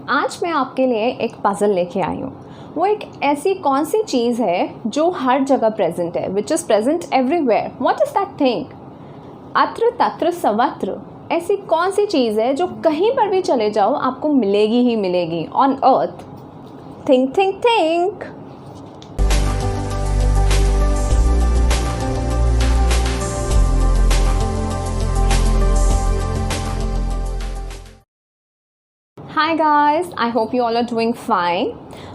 आज मैं आपके लिए एक पज़ल लेके आई हूँ। वो एक ऐसी कौन सी चीज़ है जो हर जगह प्रेजेंट है, विच is present everywhere. What is that thing? अत्र तत्र सर्वत्र। ऐसी कौन सी चीज़ है जो कहीं पर भी चले जाओ आपको मिलेगी ही मिलेगी on earth? Think think think. Hi guys, I hope you all are doing fine.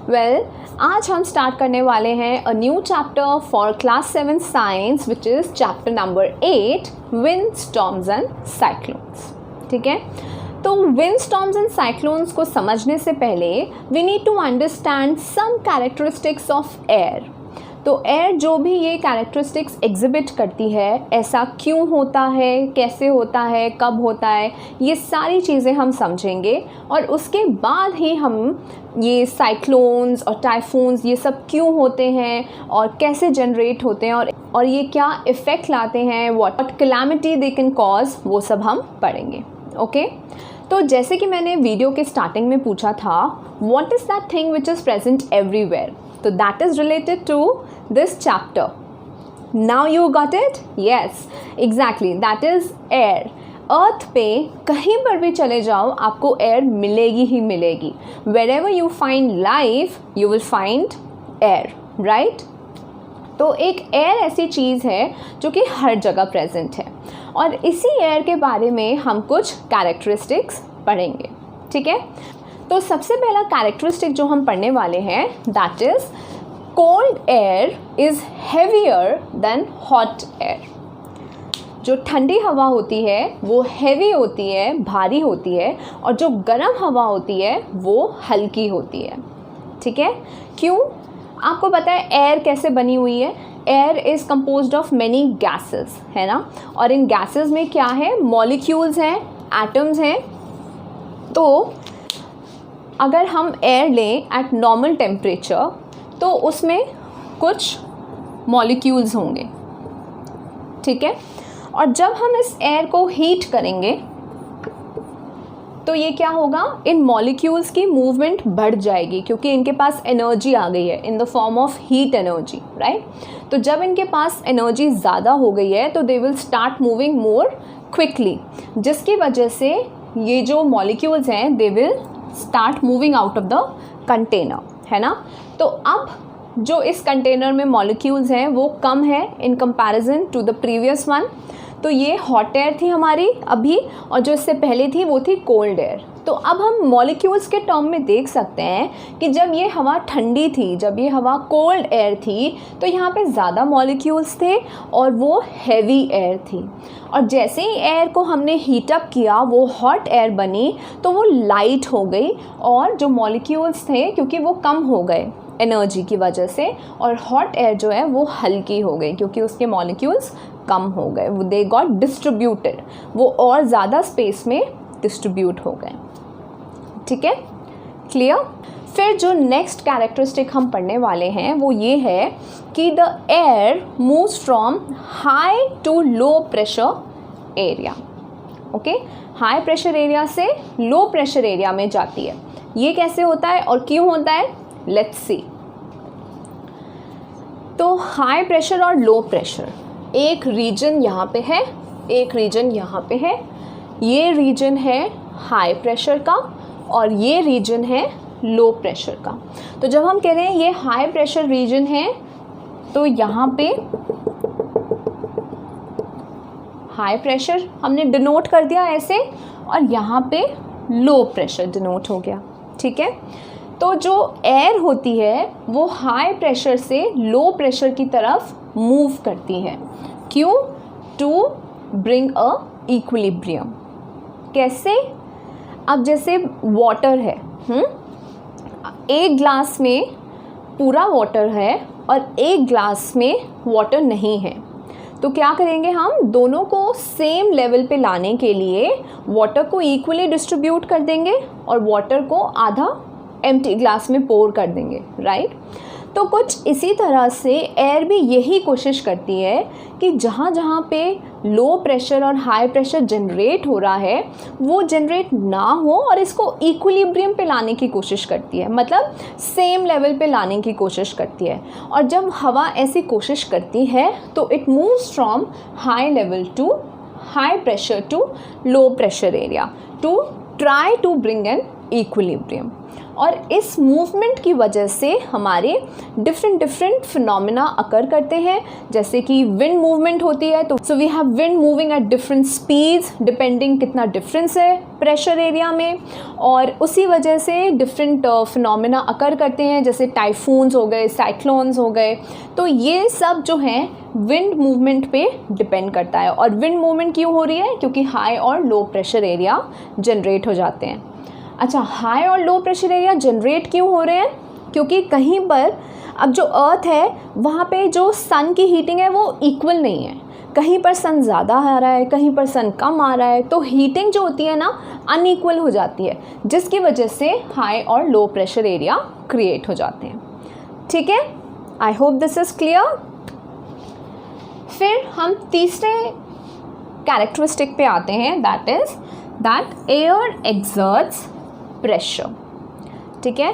Well, आज हम स्टार्ट करने वाले हैं a new chapter for class 7 science which is chapter number 8, wind storms and cyclones. ठीक है, तो विंड स्टॉर्म्स एंड साइक्लोन्स को समझने से पहले we need to understand some characteristics of air. तो एयर जो भी ये कैरेक्टरिस्टिक्स एग्जिबिट करती है, ऐसा क्यों होता है, कैसे होता है, कब होता है, ये सारी चीज़ें हम समझेंगे और उसके बाद ही हम ये साइक्लोन्स और टाइफून्स ये सब क्यों होते हैं और कैसे जनरेट होते हैं और ये क्या इफ़ेक्ट लाते हैं, what calamity they can cause, वो सब हम पढ़ेंगे। ओके, तो जैसे कि मैंने वीडियो के स्टार्टिंग में पूछा था, what is that thing which is present everywhere? तो that is related to this chapter. Now you got it? Yes, exactly, that is air. अर्थ पे कहीं पर भी चले जाओ आपको एयर मिलेगी ही मिलेगी। Wherever you find life, you will find air, right? तो एक एयर ऐसी चीज़ है जो कि हर जगह प्रेजेंट है और इसी एयर के बारे में हम कुछ कैरेक्टरिस्टिक्स पढ़ेंगे। ठीक है, तो सबसे पहला कैरेक्टरिस्टिक जो हम पढ़ने वाले हैं that is cold air is heavier than hot air. जो ठंडी हवा होती है वो हैवी होती है, भारी होती है, और जो गर्म हवा होती है वो हल्की होती है। ठीक है, क्यों? आपको पता है एयर कैसे बनी हुई है? Air is composed of many gases, है ना, और इन गैसेस में क्या है? मॉलिक्यूल्स हैं, एटम्स हैं। तो अगर हम एयर लें एट नॉर्मल टेम्परेचर तो उसमें कुछ मॉलिक्यूल्स होंगे। ठीक है, और जब हम इस एयर को हीट करेंगे तो ये क्या होगा? इन मॉलिक्यूल्स की मूवमेंट बढ़ जाएगी क्योंकि इनके पास एनर्जी आ गई है in the form of heat energy, right? तो जब इनके पास एनर्जी ज़्यादा हो गई है तो they will start moving more quickly, जिसकी वजह से ये जो मॉलिक्यूल्स हैं they will start moving out of the container, है ना। तो अब जो इस कंटेनर में मॉलिक्यूल्स हैं वो कम है in comparison to the previous one. तो ये हॉट एयर थी हमारी अभी, और जो इससे पहले थी वो थी कोल्ड एयर। तो अब हम मॉलिक्यूल्स के टर्म में देख सकते हैं कि जब ये हवा ठंडी थी, जब ये हवा कोल्ड एयर थी, तो यहाँ पे ज़्यादा मॉलिक्यूल्स थे और वो हैवी एयर थी। और जैसे ही एयर को हमने हीटअप किया वो हॉट एयर बनी, तो वो लाइट हो गई और जो मॉलिक्यूल्स थे क्योंकि वो कम हो गए एनर्जी की वजह से, और हॉट एयर जो है वो हल्की हो गई क्योंकि उसके मॉलिक्यूल्स कम हो गए, दे गॉट डिस्ट्रीब्यूटेड, वो और ज़्यादा स्पेस में डिस्ट्रीब्यूट हो गए। ठीक है, क्लियर? फिर जो नेक्स्ट कैरेक्टरिस्टिक हम पढ़ने वाले हैं वो ये है कि the air moves from high to low pressure area. Okay, high pressure area से लो प्रेशर एरिया में जाती है। ये कैसे होता है और क्यों होता है? Let's see. तो हाई प्रेशर और लो प्रेशर, एक रीजन यहाँ पे है, एक रीजन यहाँ पे है। ये रीजन है हाई प्रेशर का और ये रीजन है लो प्रेशर का। तो जब हम कह रहे हैं ये हाई प्रेशर रीजन है तो यहाँ पे हाई प्रेशर हमने डिनोट कर दिया ऐसे, और यहाँ पे लो प्रेशर डिनोट हो गया। ठीक है, तो जो एयर होती है वो हाई प्रेशर से लो प्रेशर की तरफ मूव करती है। क्यों? To bring a equilibrium. कैसे? अब जैसे वाटर है, एक ग्लास में पूरा वाटर है और एक ग्लास में वाटर नहीं है, तो क्या करेंगे हम? दोनों को सेम लेवल पे लाने के लिए वाटर को इक्वली डिस्ट्रीब्यूट कर देंगे और वाटर को आधा एम्प्टी ग्लास में पोर कर देंगे, राइट? तो कुछ इसी तरह से एयर भी यही कोशिश करती है कि जहाँ जहाँ पे लो प्रेशर और हाई प्रेशर जनरेट हो रहा है वो जनरेट ना हो और इसको इक्विलिब्रियम पे लाने की कोशिश करती है, मतलब सेम लेवल पे लाने की कोशिश करती है। और जब हवा ऐसी कोशिश करती है तो it moves from high level to high pressure to low pressure area to try to bring an equilibrium. और इस मूवमेंट की वजह से हमारे डिफरेंट फिनोमेना अकर करते हैं, जैसे कि विंड मूवमेंट होती है तो so we have wind moving at different speeds depending कितना डिफरेंस है प्रेशर एरिया में, और उसी वजह से डिफरेंट फिनोमेना अकर करते हैं, जैसे टाइफून्स हो गए, साइक्लोन्स हो गए। तो ये सब जो हैं विंड मूवमेंट पे डिपेंड करता है। और विंड मूवमेंट क्यों हो रही है? क्योंकि हाई और लो प्रेशर एरिया जनरेट हो जाते हैं। अच्छा, हाई और लो प्रेशर एरिया जनरेट क्यों हो रहे हैं? क्योंकि कहीं पर अब जो अर्थ है वहाँ पे जो सन की हीटिंग है वो इक्वल नहीं है, कहीं पर सन ज़्यादा आ रहा है, कहीं पर सन कम आ रहा है, तो हीटिंग जो होती है ना अनइक्वल हो जाती है, जिसकी वजह से हाई और लो प्रेशर एरिया क्रिएट हो जाते हैं। ठीक है, I hope this is clear. फिर हम तीसरे कैरेक्टरिस्टिक पे आते हैं, that is that air exerts pressure. ठीक है,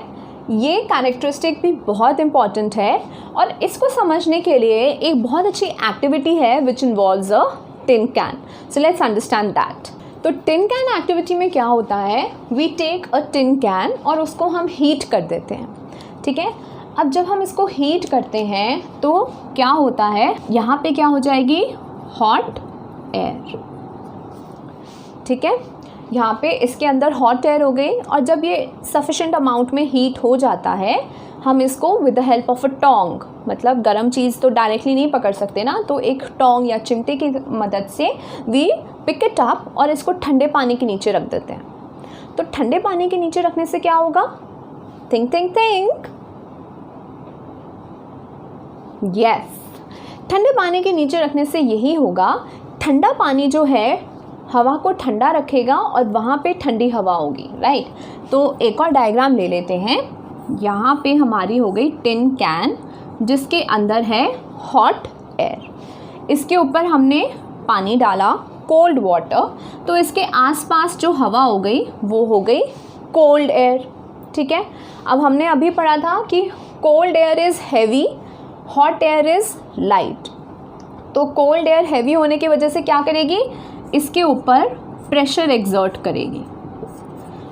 ये कैरेक्टरिस्टिक भी बहुत इम्पॉर्टेंट है और इसको समझने के लिए एक बहुत अच्छी एक्टिविटी है which involves a tin can. So let's understand that. तो टिन कैन एक्टिविटी में क्या होता है, we take a tin can और उसको हम हीट कर देते हैं। ठीक है, अब जब हम इसको हीट करते हैं तो क्या होता है, यहाँ पे क्या हो जाएगी, हॉट एयर। ठीक है, यहाँ पे इसके अंदर हॉट एयर हो गई और जब ये सफिशेंट अमाउंट में हीट हो जाता है हम इसको with the help of a tong, मतलब गर्म चीज़ तो डायरेक्टली नहीं पकड़ सकते ना, तो एक टोंग या चिमटे की मदद से वी पिक इट अप और इसको ठंडे पानी के नीचे रख देते हैं। तो ठंडे पानी के नीचे रखने से क्या होगा, थिंक थिंक थिंक, यस, ठंडे पानी के नीचे रखने से यही होगा, ठंडा पानी जो है हवा को ठंडा रखेगा और वहाँ पे ठंडी हवा होगी, राइट। तो एक और डायग्राम ले लेते हैं। यहाँ पे हमारी हो गई टिन कैन जिसके अंदर है हॉट एयर, इसके ऊपर हमने पानी डाला, कोल्ड वाटर, तो इसके आसपास जो हवा हो गई वो हो गई कोल्ड एयर। ठीक है, अब हमने अभी पढ़ा था कि cold air is heavy, hot air is light. तो कोल्ड एयर हैवी होने की वजह से क्या करेगी, इसके ऊपर प्रेशर एक्सर्ट करेगी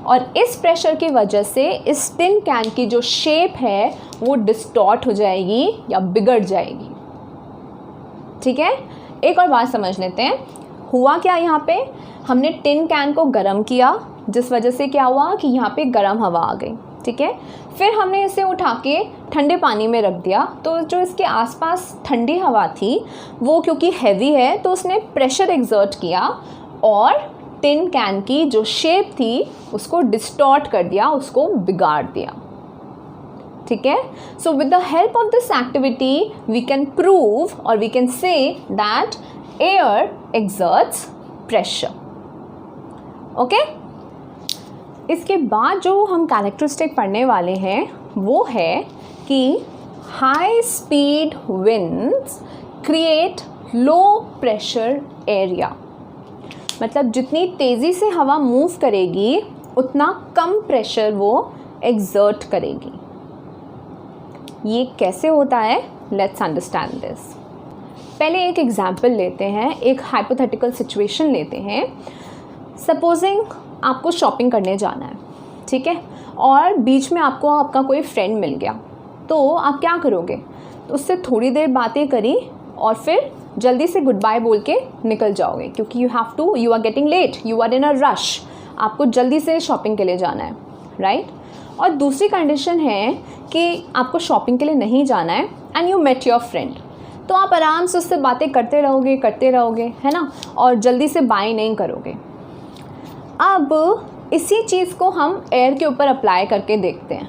और इस प्रेशर की वजह से इस टिन कैन की जो शेप है वो डिस्टॉर्ट हो जाएगी या बिगड़ जाएगी। ठीक है, एक और बात समझ लेते हैं, हुआ क्या, यहाँ पे हमने टिन कैन को गर्म किया जिस वजह से क्या हुआ कि यहाँ पे गर्म हवा आ गई। ठीक है, फिर हमने इसे उठा के ठंडे पानी में रख दिया, तो जो इसके आसपास ठंडी हवा थी वो क्योंकि हैवी है तो उसने प्रेशर एक्सर्ट किया और टिन कैन की जो शेप थी उसको डिस्टॉर्ट कर दिया, उसको बिगाड़ दिया। ठीक है, so with the help of this activity we can prove और we can say that air exerts pressure. Okay, इसके बाद जो हम कैरेक्टरिस्टिक पढ़ने वाले हैं वो है कि हाई स्पीड विंड्स क्रिएट लो प्रेशर एरिया, मतलब जितनी तेज़ी से हवा मूव करेगी उतना कम प्रेशर वो एक्सर्ट करेगी। ये कैसे होता है, लेट्स अंडरस्टैंड दिस। पहले एक एग्जाम्पल लेते हैं, एक हाइपोथेटिकल सिचुएशन लेते हैं। सपोजिंग आपको शॉपिंग करने जाना है, ठीक है, और बीच में आपको आपका कोई फ्रेंड मिल गया, तो आप क्या करोगे, तो उससे थोड़ी देर बातें करी और फिर जल्दी से गुड बाय बोल के निकल जाओगे, क्योंकि you are getting late, you are in a rush, आपको जल्दी से शॉपिंग के लिए जाना है, राइट। और दूसरी कंडीशन है कि आपको शॉपिंग के लिए नहीं जाना है and you met your friend, तो आप आराम से उससे बातें करते रहोगे, है ना, और जल्दी से बाय नहीं करोगे। अब इसी चीज़ को हम एयर के ऊपर अप्लाई करके देखते हैं।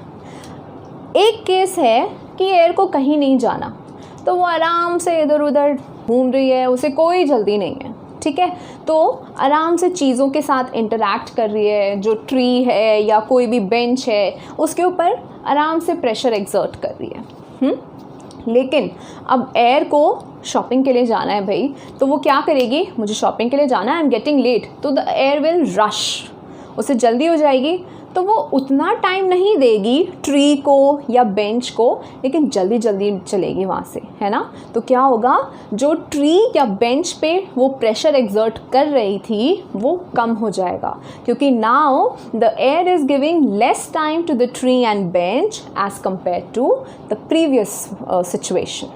एक केस है कि एयर को कहीं नहीं जाना, तो वो आराम से इधर उधर घूम रही है, उसे कोई जल्दी नहीं है, ठीक है, तो आराम से चीज़ों के साथ इंटरैक्ट कर रही है, जो ट्री है या कोई भी बेंच है उसके ऊपर आराम से प्रेशर एक्सर्ट कर रही है, लेकिन अब एयर को शॉपिंग के लिए जाना है भाई, तो वो क्या करेगी, मुझे शॉपिंग के लिए जाना है, आई एम गेटिंग लेट, तो द एयर विल रश, उसे जल्दी हो जाएगी, तो वो उतना टाइम नहीं देगी ट्री को या बेंच को, लेकिन जल्दी जल्दी चलेगी वहाँ से, है ना। तो क्या होगा, जो ट्री या बेंच पे वो प्रेशर एक्सर्ट कर रही थी वो कम हो जाएगा, क्योंकि now the air is giving less time to the tree and bench as compare to the previous situation.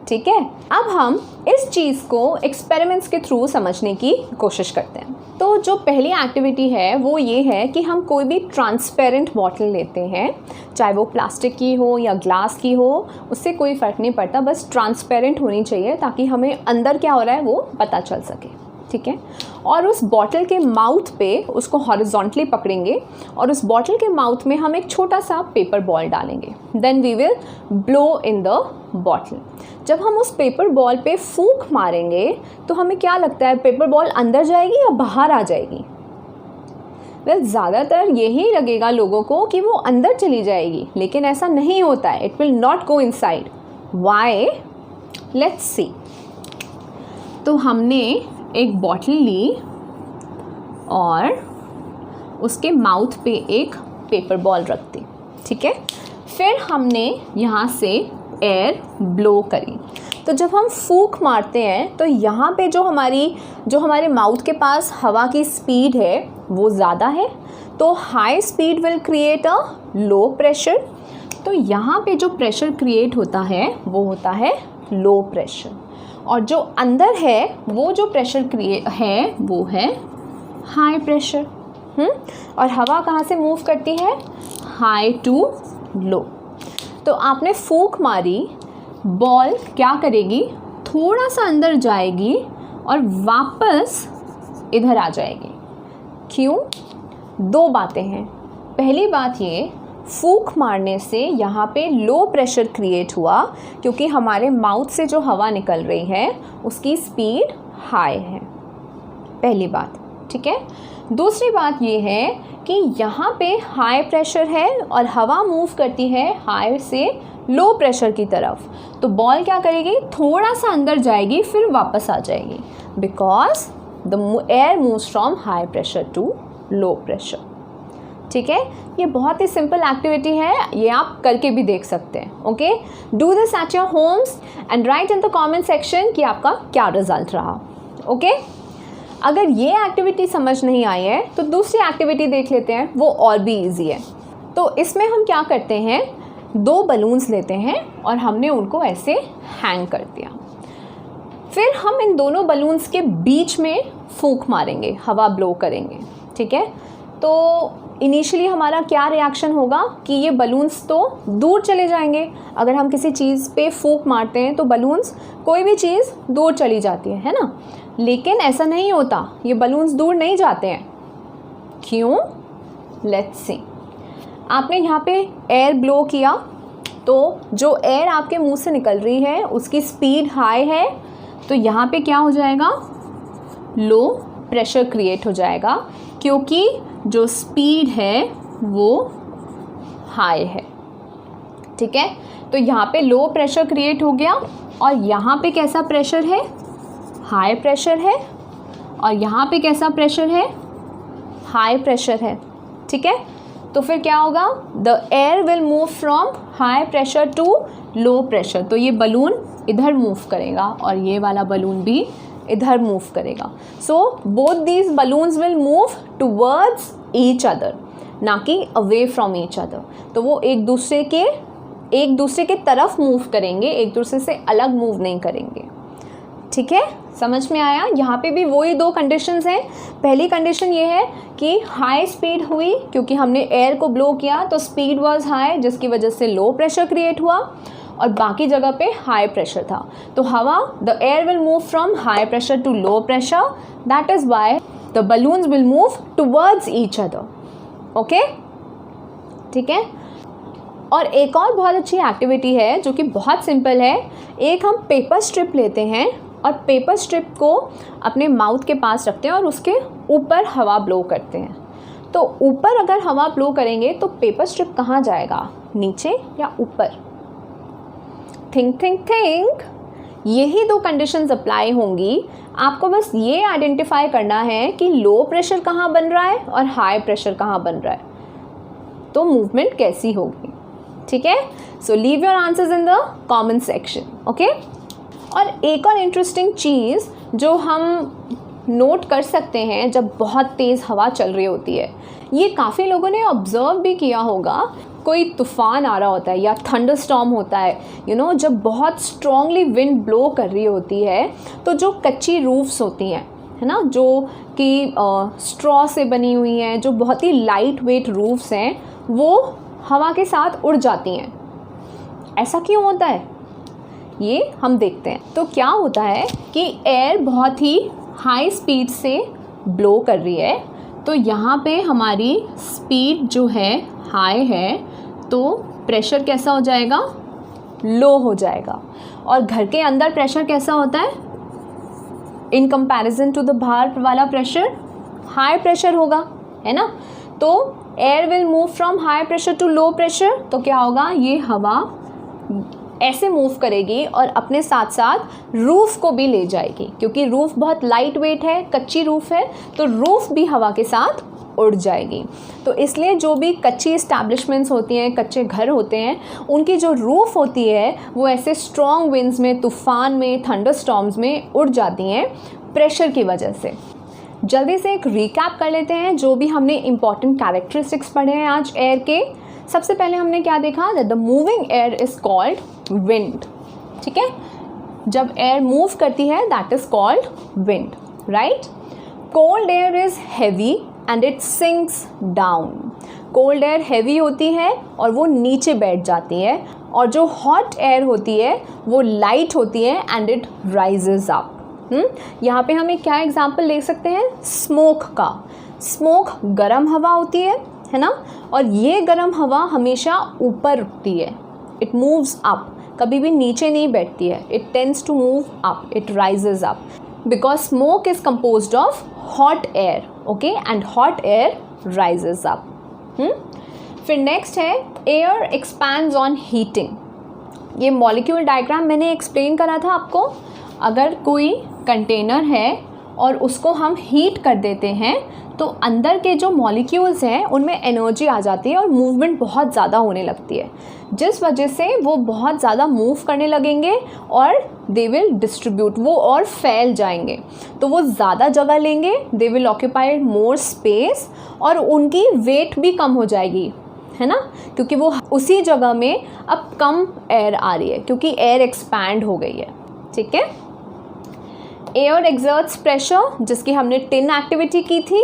ठीक है, अब हम इस चीज़ को एक्सपेरिमेंट्स के थ्रू समझने की कोशिश करते हैं। तो जो पहली एक्टिविटी है वो ये है कि हम कोई भी ट्रांसपेरेंट बॉटल लेते हैं, चाहे वो प्लास्टिक की हो या ग्लास की हो, उससे कोई फ़र्क नहीं पड़ता, बस ट्रांसपेरेंट होनी चाहिए ताकि हमें अंदर क्या हो रहा है वो पता चल सके। ठीक है, और उस बॉटल के माउथ पे उसको हॉरिजॉन्टली पकड़ेंगे और उस बॉटल के माउथ में हम एक छोटा सा पेपर बॉल डालेंगे, then we will blow in the bottle. जब हम उस पेपर बॉल पे फूंक मारेंगे तो हमें क्या लगता है, पेपर बॉल अंदर जाएगी या बाहर आ जाएगी? वेल, ज़्यादातर यही लगेगा लोगों को कि वो अंदर चली जाएगी, लेकिन ऐसा नहीं होता है, it will not go inside. Why? Let's see. तो हमने एक बॉटल ली और उसके माउथ पे एक पेपर बॉल रख दी। ठीक है, फिर हमने यहाँ से एयर ब्लो करी। तो जब हम फूंक मारते हैं तो यहाँ पे जो हमारे माउथ के पास हवा की स्पीड है वो ज़्यादा है, तो high speed will create a low pressure. तो यहाँ पे जो प्रेशर क्रिएट होता है वो होता है लो प्रेशर, और जो अंदर है वो जो प्रेशर क्रिएट है वो है हाई प्रेशर। और हवा कहाँ से मूव करती है, हाई टू लो। तो आपने फूंक मारी, बॉल क्या करेगी, थोड़ा सा अंदर जाएगी और वापस इधर आ जाएगी। क्यों? दो बातें हैं। पहली बात ये, फूंक मारने से यहाँ पे लो प्रेशर क्रिएट हुआ क्योंकि हमारे माउथ से जो हवा निकल रही है उसकी स्पीड हाई है, पहली बात। ठीक है, दूसरी बात ये है कि यहाँ पे हाई प्रेशर है और हवा मूव करती है हाई से लो प्रेशर की तरफ, तो बॉल क्या करेगी, थोड़ा सा अंदर जाएगी फिर वापस आ जाएगी, because the air moves from high pressure to low pressure. ठीक है, ये बहुत ही सिंपल एक्टिविटी है, ये आप करके भी देख सकते हैं। Okay, do this at your homes and right in the comment section कि आपका क्या रिजल्ट रहा। ओके, अगर ये एक्टिविटी समझ नहीं आई है तो दूसरी एक्टिविटी देख लेते हैं, वो और भी इजी है। तो इसमें हम क्या करते हैं, दो बलून्स लेते हैं और हमने उनको ऐसे हैंग कर दिया, फिर हम इन दोनों बलून्स के बीच में फूंक मारेंगे, हवा ब्लो करेंगे। ठीक है, तो इनिशियली हमारा क्या रिएक्शन होगा कि ये बलून्स तो दूर चले जाएंगे। अगर हम किसी चीज़ पे फूंक मारते हैं तो बलून्स, कोई भी चीज़ दूर चली जाती है ना, लेकिन ऐसा नहीं होता, ये बलून्स दूर नहीं जाते हैं। क्यों? Let's see. आपने यहाँ पे एयर ब्लो किया तो जो एयर आपके मुंह से निकल रही है उसकी स्पीड हाई है, तो यहाँ पे क्या हो जाएगा, लो प्रेशर क्रिएट हो जाएगा क्योंकि जो स्पीड है वो हाई है। ठीक है, तो यहाँ पे लो प्रेशर क्रिएट हो गया और यहाँ पे कैसा प्रेशर है, हाई प्रेशर है, और यहाँ पे कैसा प्रेशर है, हाई प्रेशर है। ठीक है, तो फिर क्या होगा, the air will move from high pressure to low pressure. तो ये बलून इधर मूव करेगा और ये वाला बलून भी इधर मूव करेगा। So both these balloons will move towards each other, ना कि अवे फ्रॉम ईच अदर। तो वो एक दूसरे के तरफ मूव करेंगे, एक दूसरे से अलग मूव नहीं करेंगे। ठीक है, समझ में आया? यहाँ पे भी वही दो कंडीशंस हैं। पहली कंडीशन ये है कि हाई स्पीड हुई क्योंकि हमने एयर को ब्लो किया तो स्पीड वाज हाई, जिसकी वजह से लो प्रेशर क्रिएट हुआ, और बाकी जगह पे हाई प्रेशर था। तो हवा, the air will move from high pressure to low pressure, that is why the balloons will move towards each other. Okay, ठीक है। और एक और बहुत अच्छी एक्टिविटी है जो कि बहुत सिंपल है। एक हम पेपर स्ट्रिप लेते हैं और पेपर स्ट्रिप को अपने माउथ के पास रखते हैं और उसके ऊपर हवा ब्लो करते हैं। तो ऊपर अगर हवा ब्लो करेंगे तो पेपर स्ट्रिप कहाँ जाएगा, नीचे या ऊपर? थिंक यही दो कंडीशंस अप्लाई होंगी। आपको बस ये आइडेंटिफाई करना है कि लो प्रेशर कहाँ बन रहा है और हाई प्रेशर कहाँ बन रहा है, तो मूवमेंट कैसी होगी। ठीक है, so leave your answers in the comment section. Okay, और एक और इंटरेस्टिंग चीज़ जो हम नोट कर सकते हैं जब बहुत तेज़ हवा चल रही होती है, ये काफ़ी लोगों ने ऑब्ज़र्व भी किया होगा, कोई तूफ़ान आ रहा होता है या थंडर स्टॉर्म होता है, जब बहुत स्ट्रॉन्गली विंड ब्लो कर रही होती है, तो जो कच्ची रूफ्स होती हैं, है ना, जो कि स्ट्रॉ से बनी हुई हैं, जो बहुत ही लाइट वेट रूफ्स हैं, वो हवा के साथ उड़ जाती हैं। ऐसा क्यों होता है, ये हम देखते हैं। तो क्या होता है कि एयर बहुत ही हाई स्पीड से ब्लो कर रही है, तो यहाँ पे हमारी स्पीड जो है हाई है, तो प्रेशर कैसा हो जाएगा, लो हो जाएगा। और घर के अंदर प्रेशर कैसा होता है, इन कंपैरिजन टू द बाहर वाला प्रेशर हाई प्रेशर होगा, है ना। तो air will move from high pressure to low pressure, तो क्या होगा, ये हवा ऐसे मूव करेगी और अपने साथ साथ रूफ़ को भी ले जाएगी, क्योंकि रूफ़ बहुत लाइट वेट है, कच्ची रूफ़ है, तो रूफ़ भी हवा के साथ उड़ जाएगी। तो इसलिए जो भी कच्ची इस्टेब्लिशमेंट्स होती हैं, कच्चे घर होते हैं, उनकी जो रूफ़ होती है वो ऐसे स्ट्रॉन्ग विंड्स में, तूफ़ान में, थंडर स्टॉर्म्स में उड़ जाती हैं प्रेशर की वजह से। जल्दी से एक रिकैप कर लेते हैं जो भी हमने इम्पॉर्टेंट कैरेक्टरिस्टिक्स पढ़े हैं आज एयर के। सबसे पहले हमने क्या देखा, that the moving air is called wind. ठीक है, जब एयर मूव करती है that is called wind, right. Cold air is heavy and it sinks down. Cold air heavy होती है और वो नीचे बैठ जाती है, और जो हॉट एयर होती है वो लाइट होती है एंड इट राइजेज अप। यहाँ पे हम एक क्या एग्जाम्पल ले सकते हैं, स्मोक का। स्मोक गर्म हवा होती है ना, और ये गर्म हवा हमेशा ऊपर उठती है, इट मूव्स अप, कभी भी नीचे नहीं बैठती है, it tends to move up, it rises up, because smoke is composed of hot air, okay, and hot air rises up. फिर नेक्स्ट है एयर एक्सपैंड्स ऑन हीटिंग। ये मॉलिक्यूल डायग्राम मैंने एक्सप्लेन करा था आपको। अगर कोई कंटेनर है और उसको हम हीट कर देते हैं, तो अंदर के जो मॉलिक्यूल्स हैं उनमें एनर्जी आ जाती है और मूवमेंट बहुत ज़्यादा होने लगती है, जिस वजह से वो बहुत ज़्यादा मूव करने लगेंगे और दे विल डिस्ट्रीब्यूट, वो और फैल जाएंगे, तो वो ज़्यादा जगह लेंगे, they will occupy more space, और उनकी वेट भी कम हो जाएगी, है ना, क्योंकि वो उसी जगह में अब कम एयर आ रही है, क्योंकि एयर एक्सपैंड हो गई है। ठीक है, एयर एक्सर्ट्स प्रेशर, जिसकी हमने 10 एक्टिविटी की थी।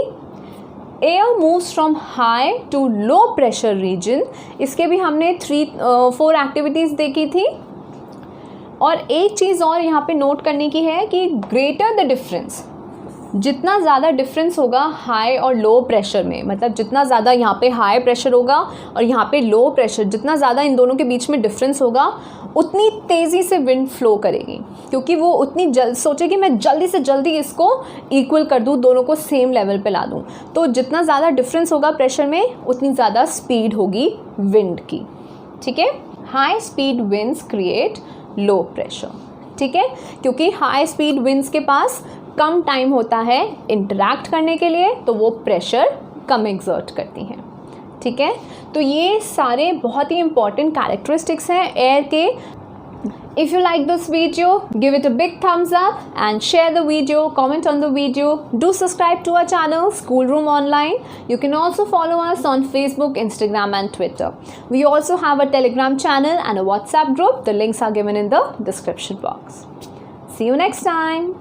Air moves from high to low pressure region, इसके भी हमने 4 एक्टिविटीज़ देखी थी। और एक चीज़ और यहाँ पे नोट करने की है कि ग्रेटर द डिफरेंस, जितना ज़्यादा डिफरेंस होगा हाई और लो प्रेशर में, मतलब जितना ज़्यादा यहाँ पे हाई प्रेशर होगा और यहाँ पे लो प्रेशर, जितना ज़्यादा इन दोनों के बीच में डिफरेंस होगा, उतनी तेज़ी से विंड फ्लो करेगी, क्योंकि वो उतनी सोचेगी मैं जल्दी से जल्दी इसको इक्वल कर दूँ, दोनों को सेम लेवल पे ला दूँ। तो जितना ज़्यादा डिफरेंस होगा प्रेशर में, उतनी ज़्यादा स्पीड होगी विंड की। ठीक है, हाई स्पीड विंड्स क्रिएट लो प्रेशर। ठीक है, क्योंकि हाई स्पीड विंड्स के पास कम टाइम होता है इंटरैक्ट करने के लिए, तो वो प्रेशर कम एक्सर्ट करती हैं। ठीक है, तो ये सारे बहुत ही इंपॉर्टेंट कैरेक्टरिस्टिक्स हैं एयर के। If you like this video, give it a big thumbs up and share the video, comment on the video. Do subscribe to our channel, Schoolroom Online. You can also follow us on Facebook, Instagram and Twitter. We also have a Telegram channel and a WhatsApp group. The links are given in the description box. See you next time.